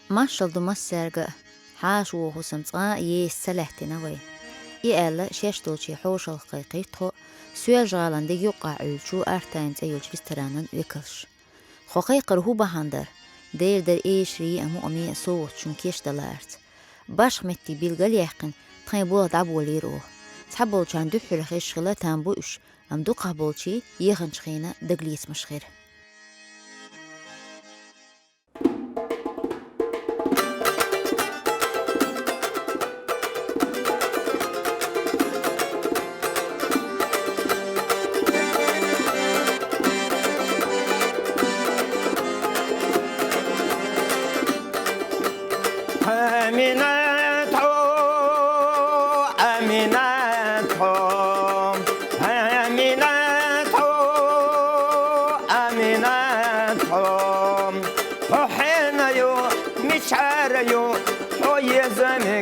Maşaldı masserga haş wuhusam ts'a ye salahtinaway. İ'alla şeşdolçi hoşal qayqito süel jalan de yuqa ölçü artayn tsayulç bistaranan vekılş. Xoqay qırhu bahandar. Der eşri amu ami soğut çünkeş dalart. Baş metti bilgal yaqin taybu dabolir o. Tabolçan dühür xişğila tambu üş. Amdu qabolçi yığın çıxina daglis mışxir.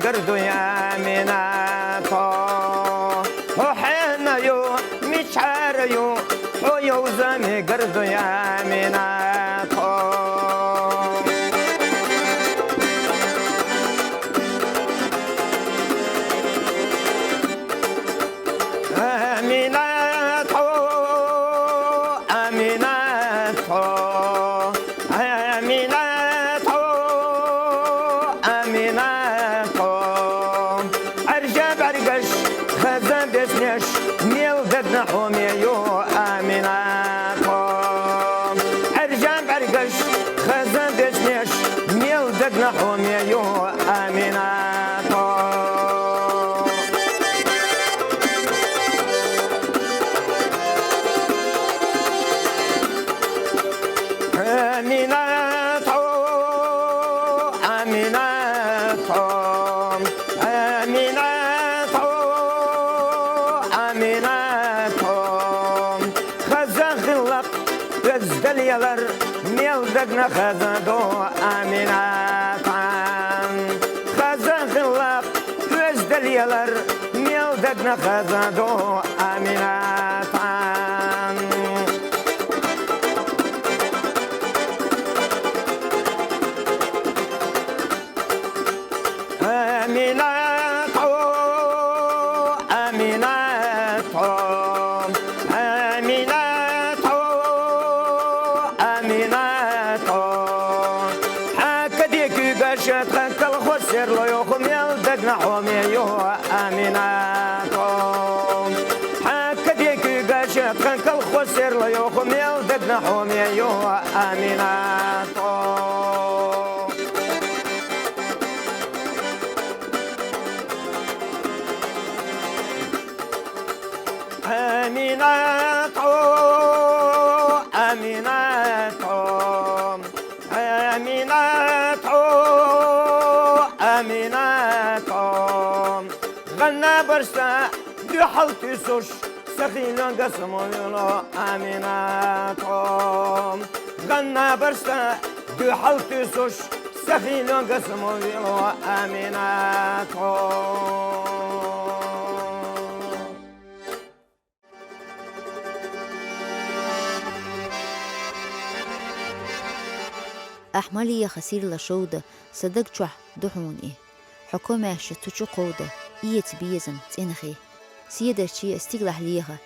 گردو یامنا تو حنا یو میچار یو تو یو زمی گردو یامنا تو آمینا تو آمینا تو آمینا تو آمینا بسنش میل دد نحومیو آمیناتم ارجان برگش خزن بسنش میل دد نحومیو آمیناتم آمیناتم آمیناتم دليلر ميل دقنا خزندو آميناتان خزن خلاق وز دليلر ميل دقنا خزندو آميناتان آميناتو آميناتو لو يخم يلدق نحوم يو آميناتهم حكا ديك قاشت خنك الخسر لو يخم يلدق نحوم يو آميناتهم آميناتهم آميناتهم آميناتهم آميناتهم غنى برسا بحلت سوش سخينا قسم يلا آميناتهم غنى برسا بحلت سوش سخينا قسم يلا آميناتهم أحمالي خسير لشودة صدق جح دحون حكومة شتوچو قودة بيزم تنخي سيدر شي استقلح ليها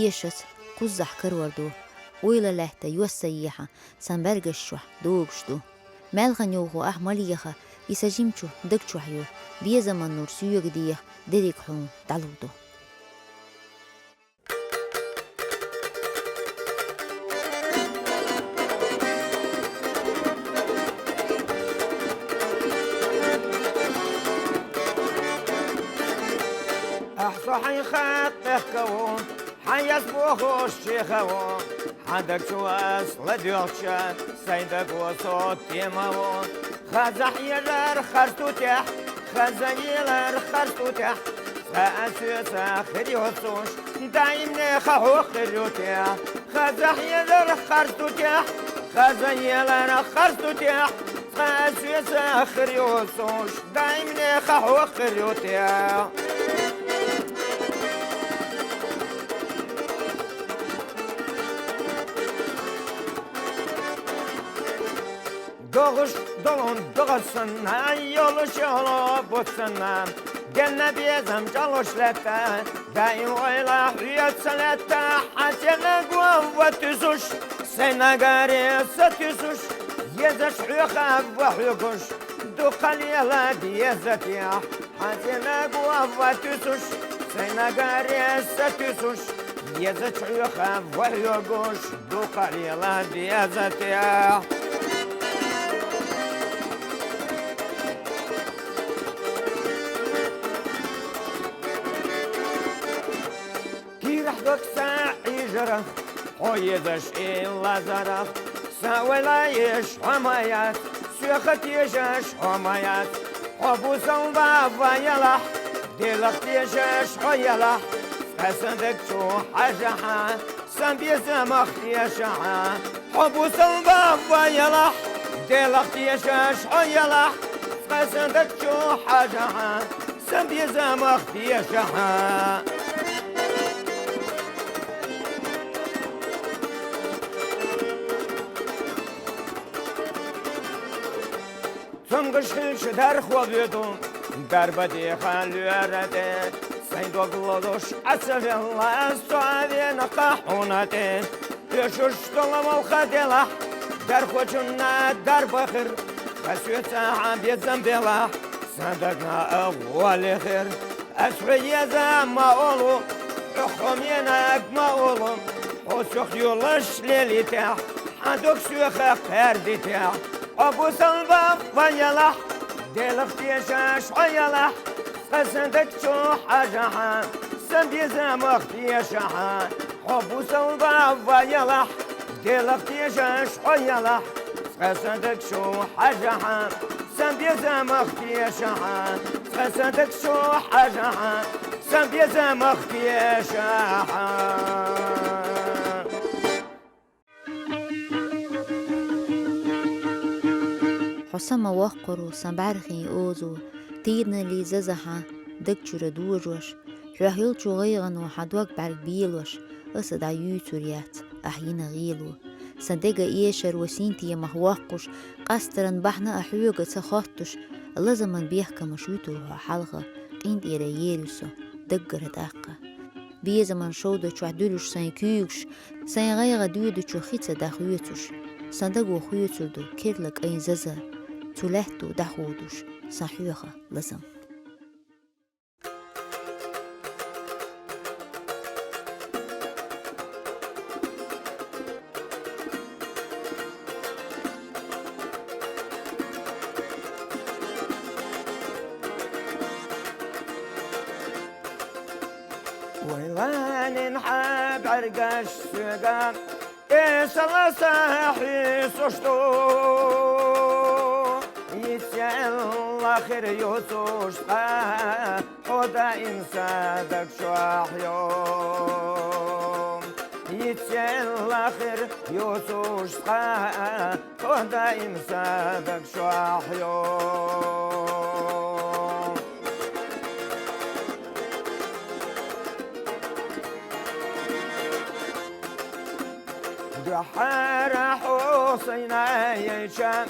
شت كوزح كروردو ويلا لحتا يوسيحا سنبرغشوح دوغشدو مالغن يوغو أحمالي يسجمچو دقچو حيو بيزم النور سيوغ ديه ديريك حون دالودو صحي خاطه كون حياس بوخوش شيخو حدك شواس لديوشا سيدك وصوت يمو خزح يلر خرطو تح خزن يلر خرطو تح سأسوسا خريوتوش دايم نخو خريوتح خزح يلر خرطو تح خزن يلر خرطو تح سأسوسا خريوتوش دايم نخو خريوتح Doğuş dolun doğasına yolu şolu butsana Genne bizem çalışlette Daim oyla hüyet senette Hacene guva tüzüş Sena gari satüzüş Yezeş hüyek ve hüyekuş Dukaliyela diyezet ya Hacene guva tüzüş Sena gari satüzüş Yezeş hüyek ve hüyekuş Dukaliyela diyezet ya ساعي جرى ويدش إلا زرى ساولا يش حمايات سيخت يشش حمايات أبو صلبا ويلح دلخت يشش ويلح فسندك شو حجحا سنبيز مخت يشحا أبو صلبا ويلح دلخت يشش ويلح فسندك شو حجحا سنبيز مخت يشحا Sungışkış der xobyudum Darbadi xalüerete Sen dogloduş asavella Suavena qahunate Püşüş dolamol xadela Der xoçunna der bakır Xasüyetsa abiyet zambela Sadaqna avvali khir Asfiyeza maolu Uxumyenak maolum Osuq yulaş lelitah Hadok suyakha qerditah أبو صلبة ويلا دلخ تيشاش ويلا فسندك شو حاجها سندي زمخ تيشاها أبو صلبة ويلا دلخ تيشاش ويلا فسندك شو حاجها سندي زمخ تيشاها فسندك شو حاجها سندي زمخ تيشاها حسما وقرو سنبعرخي أوزو تيدنا لي ززحا دكتشور دوجوش حيل شو غيغن وحدوك بعرق بيلوش أصد عيوتوريات أحينا غيلو صدقا إيشر وسينتي محوقش قسترن بحنا أحيوغ تخطش لازم بيحكا مشوتو حلقة قيند إيرييلوسو دقرت أقا بيزمن شودو چوحدولوش سين كيوكش سين غيغا دودو چو خيتsa داخويتوش صندقو خويتو كيرلك أين ززا تولهتو دحودوش صحيوخا لازم ويلان نحب عرقاش سقام إيصال صاحي صشتو يتسأل آخر يوتوش خدا إنسادك شواحيوم يتسأل آخر يوتوش خدا إنسادك شواحيوم جحر حسينا يشام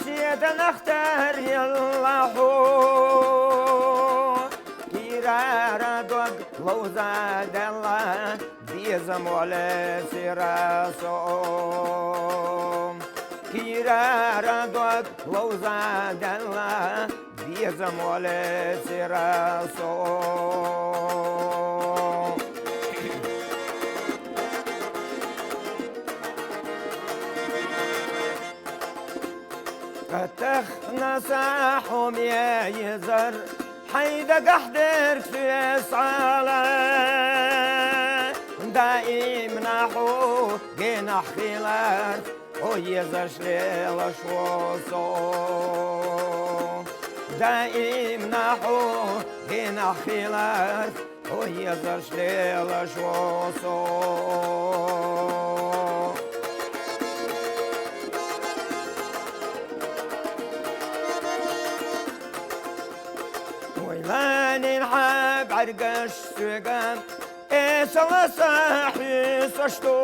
سيدنا اختار يالله كيرارا دوغ لو زاد الله بيزم على سراسوم كيرارا دوغ لو زاد الله بيزم على سراسوم فتخنا ساحهم يا يزر حيدا قحدر في اسعالا دائم نحو جناح خلال ويزر شليل شوصو دائم نحو جناح خلال ويزر شليل شوصو ويلاني نحب عرقش سقام إيصال صاحي صشتو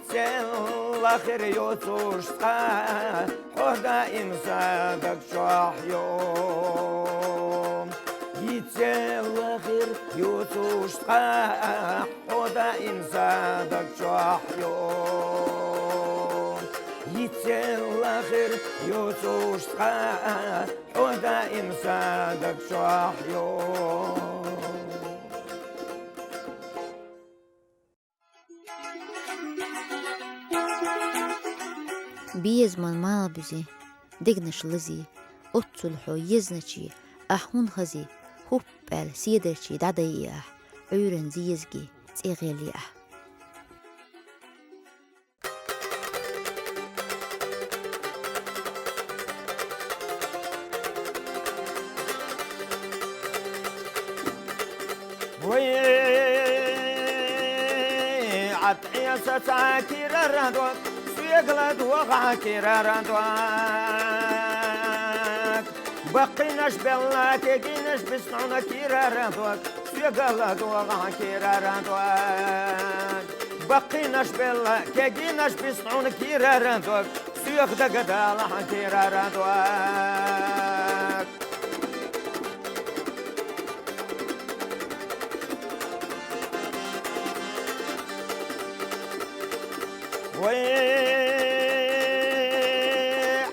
يتسلخر يوتوشتقا حدا إمسادك شاحيوم يتسلخر يوتوشتقا حدا إمسادك شاحيوم يتسلخر يوتوشتقا حدا إمسادك شاحيوم بيزمن ما بزي دقنش لزي أتصلحو يزنشي أحون خزي هوبال سيدرشي دادي أح عيرن زيزجي تيغيلي أح عطيسة عاكير الردوك سيقلد وقع كير الردوك بقيناش بالله تقيناش بسنعنا كير الردوك سيقلد وقع كير الردوك بقيناش بالله تقيناش بسنعنا كير الردوك سيقدق دالح كير الردوك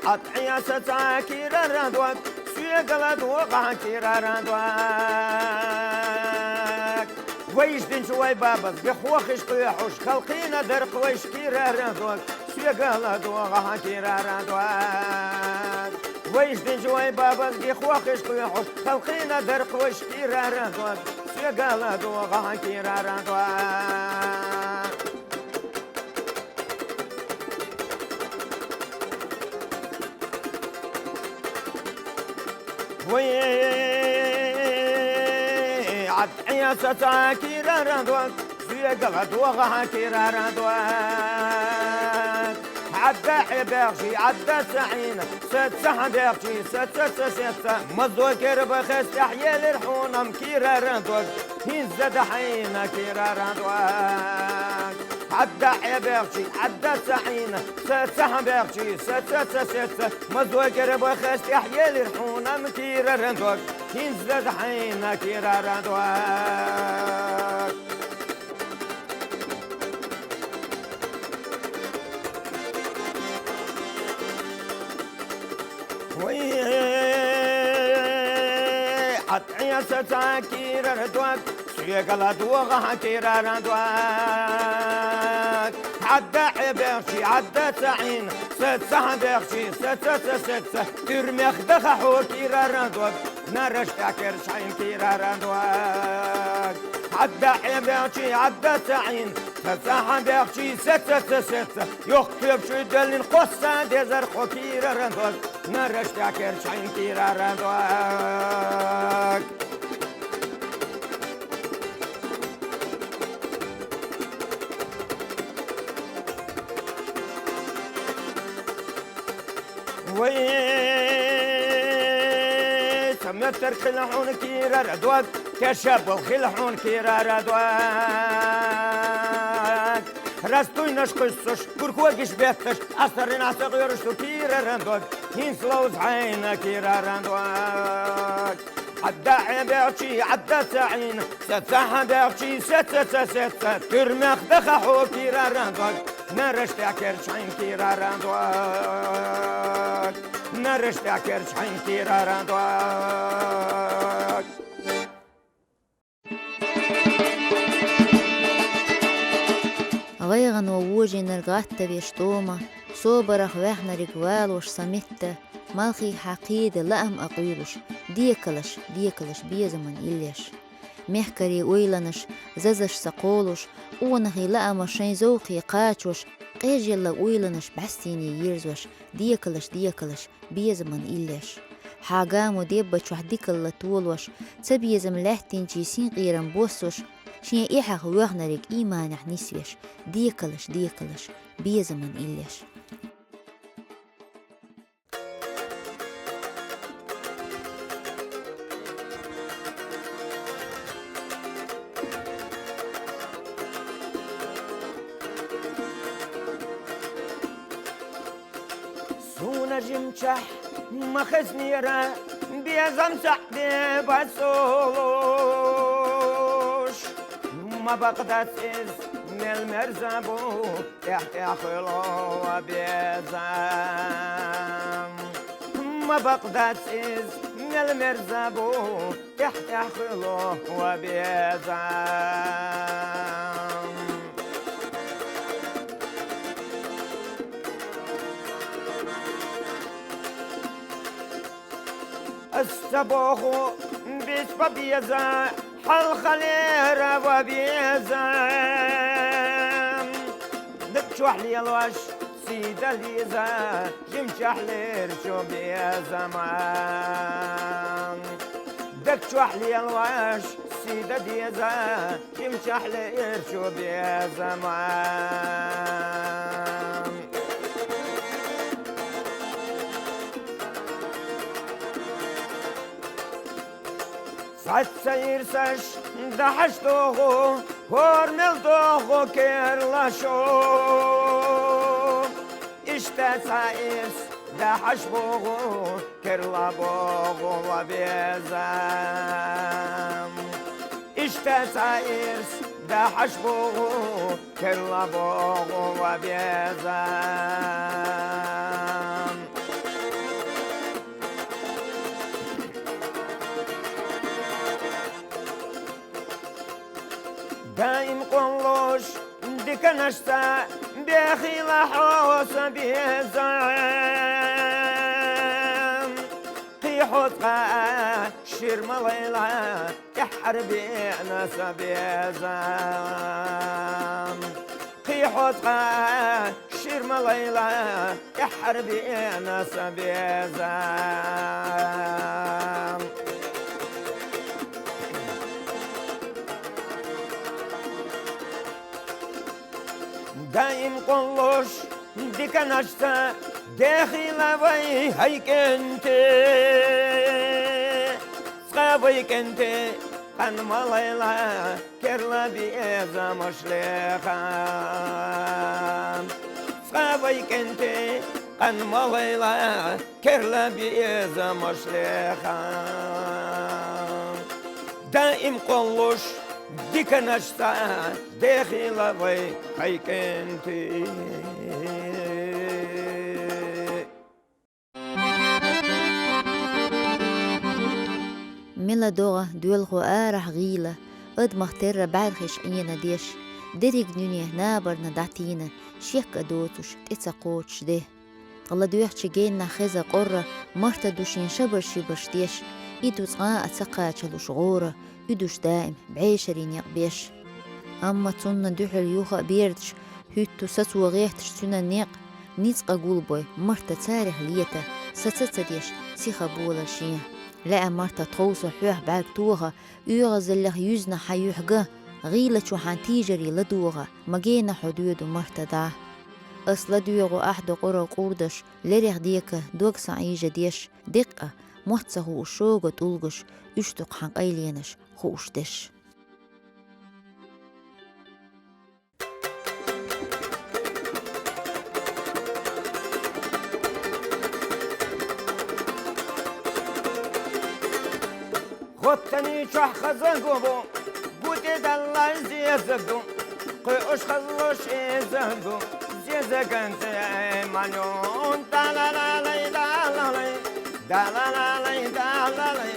عطيا ستاكير الردوك سيقلد وقع كير الردوك ويشدن شوي بابز بخوخش قيحوش خلقينا درق ويش كير الردوك سيقلد وقع كير الردوك ويشدن شوي بابز بخوخش قيحوش خلقينا درق ويش كير الردوك سيقلد وقع كير الردوك عطيا ستاكير الردوك سيقلد وقع كير الردوك عدى حبيغشي عدى سعينة ست حبيغشي ست مذكر بخست احيا للحونة مكير الردوك هنزد حينا كير الردوك عدى حبيغشي عدى سعينة ست حبيغشي ست مذكر بخست احيا للحونة مكير الردوك هنزد حينا كير الردوك عطيا ستاكير الردوك سيقلد وقع كير الردوك عدى حبيغشي عدى تعين ست حبيغشي ست ترمي خدخ حوكير الردوك نرش تاكر شعين كير الردوك عدى حبيغشي عدى تعين ست حبيغشي ست يخطب شدل قصة ديزر خوكير الردوك نرش تاكر شعين كير الردوك سمت الخلحون كير الردوك كشب الخلحون كير الردوك رستوي نشقصش كركوكش بيتش أثر نعسق يرشتو كير الردوك هنسلوز عينا كير الردوك عدى حبيغشي عدى تعين ست حبيغشي ست ترمخ دخحو كير الردوك نرش تاكر شعين كير الردوك نرش تاكر شعين كير الردوك غيغن ووجن الغات بيشتومة صوبرخ وحنا رجوال وش سميته مالخي حقيد لأم أقويلش ديكلش بيزمن إليش محكري ويلنش ززش سقولش ونخي لأم شين زوقي قاتوش قيج يلا ويلنش بحستيني يرزوش ديكلش بيزمن إليش حاقام وديبش وحديك اللي طولوش تبيزم لحتين جيسين غيرن بوسوش شين إيحاق ويغنرك إيمانح نسيش ديكلش بيزمن إليش سونا جمشح مخزنيرة بيزم سحبي بسولوش ما بقدر تسيز من المرزبو يحكي خلو بيزم ما بقدر تسيز من المرزبو يحكي خلو بيزم السبوخ بيسبا بيزا حل خليرة وبيزا دكشوح لي الوش سيدة ليزا جمشح لير شو بيزا دكشوح لي الوش سيدة ليزا جمشح لير شو بيزا ساعت سيرسش دحشتوغو هورملتوغو كيرلاشو إشتا سايرس دحشبوغو كيرلابوغو وبيزام إشتا سايرس دحشبوغو كيرلابوغو وبيزام دايم قلوش ديك نشتا بخيل حوس بيزام قيحوت شير مليلة يحربي ناس بيزام قيحوت شير مليلة يحربي ناس بيزام دايم قلوش ديك نشتا داخل وي هيك انت صغابيك انت قن مليلة كرلا بيزا مشليخا صغابيك انت قن مليلة كرلا بيزا مشليخا دايم قلوش ديك نشتا داخل وي هيك انت ملا دوغا دولغو آرح غيلة اد مختر بعرخش عينا ديش ديريق دنيا نابرنا دعتينا شيك ادوتوش تتساقوتش ده الله دويخ جينا خزا قرة مرتا دوشين شبر شبرش ديش إدو صغاء تساقاتشلو شغورة إدوش دائم بعيشرين يقبيش أما تسونا دوحل يوخا بيردش هيتو سسو غيحتش سونا نيق نيزقا قولبوي مرتا تاريخ ليتا ستتديش سيخا بولا شين لا مرتا تغوص حوح باك توغا يوغا زلخ يوزنا حيوحقا غيلة شوحان تيجري لدوغا مجينا حدود مرتا داه أصلا دوغو أحد قرى قوردش لريخ ديكا دوغ سعيجة ديش دقة محتسه وشوغة تلغش اشتق حق أيلينش خوش دش خدتني شح خزنقو بوتي دالله زيزقو قيوش خلوش إزقو زيزقن تيمانيون دالالالي دالالي دالالالي دالالي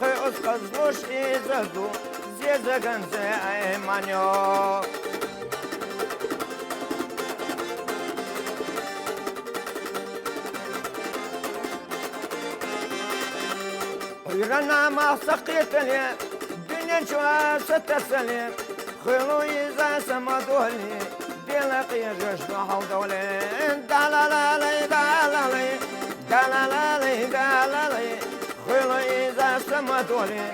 قيوش خلوش إزقو زيزقن تيمانيون ويرنا ما سقيت لي الدنيا شوى ستسلي خلو إذا سمدولي دلقي جشن حوضولي دالالالي دالالي دالالالي دالالي خلو إذا سمدولي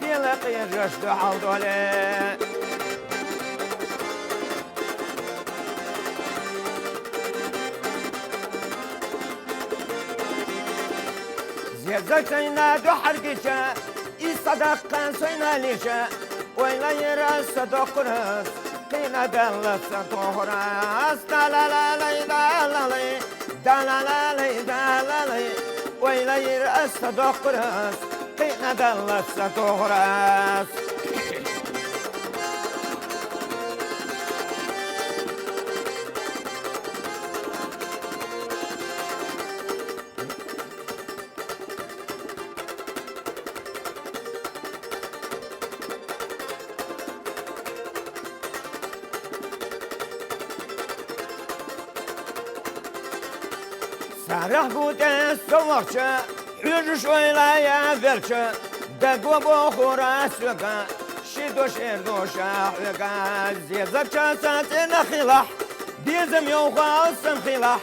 دلقي جشن حوضولي زكينا دو حرقشة يصدق سينا ليشة ويلا يرس دقرس قينا دلس تهرس دالالالي دالالي دلالي ويلي رأس دقرس قينا دلس تغرس سرح بود سوخچه حج شویلا یا ولچه دگو بخورا سوگا شیدو شیردو شاحوگا زیزک چاسات نخیلح دیزم یو خالصم خیلح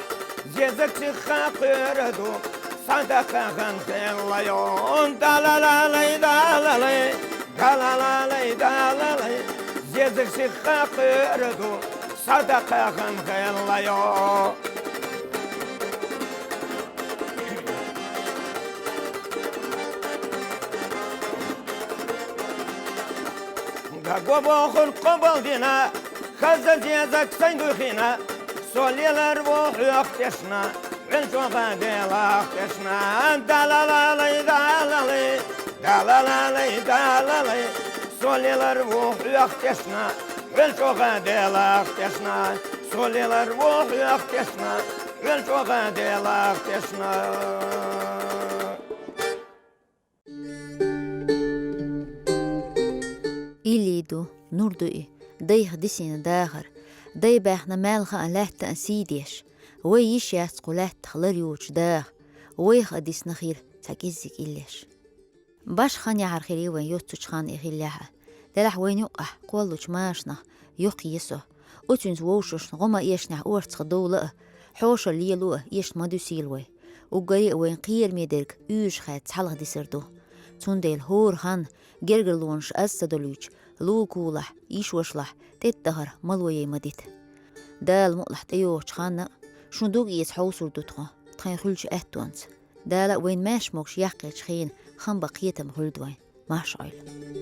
زیزک تخا قردو صدقا غن خیلیون دلالالی دلالی دلالالی دلالی زیزک تخا قردو صدقا غن خیلیون قبوخن قبل دينا خزل جيزك سيندو خينا سولي الروح يختشنا عنشو غاديل اختشنا دلالالي دلالي دلالالي دلالي سولي الروح يختشنا عنشو غاديل اختشنا سولي الروح يختشنا عنشو غاديل اختشنا إليدو نردوئي دايخ ديسين داخر داي باحنا مالخا أن لات تأسيديش ويش ياسقو لات تخلر يوش داخ ويخ أديس نخير تاكيزيك إليش باش خان يعر خيري وين يوتوش خان إخيلاها دلح وين يقح قولوش ماشنا يوق يسو أتنز ووشوش غما يشنح أورتخ دولة حوشا ليلوه يشت مدو سيلوي وقريق وين قير ميدرك يوش خات تحلق دي سردو تنديل هور خان جرجلونش أسدلوش لوكولح يشوشلح تتهر ملوي مديت دال مقلح تيوش خانا شندوق يسحوسر دوتخو تخين خلش أهتونس دال وين ماش موكش يحقيش خين خان بقيتم خلدوين ماش عيل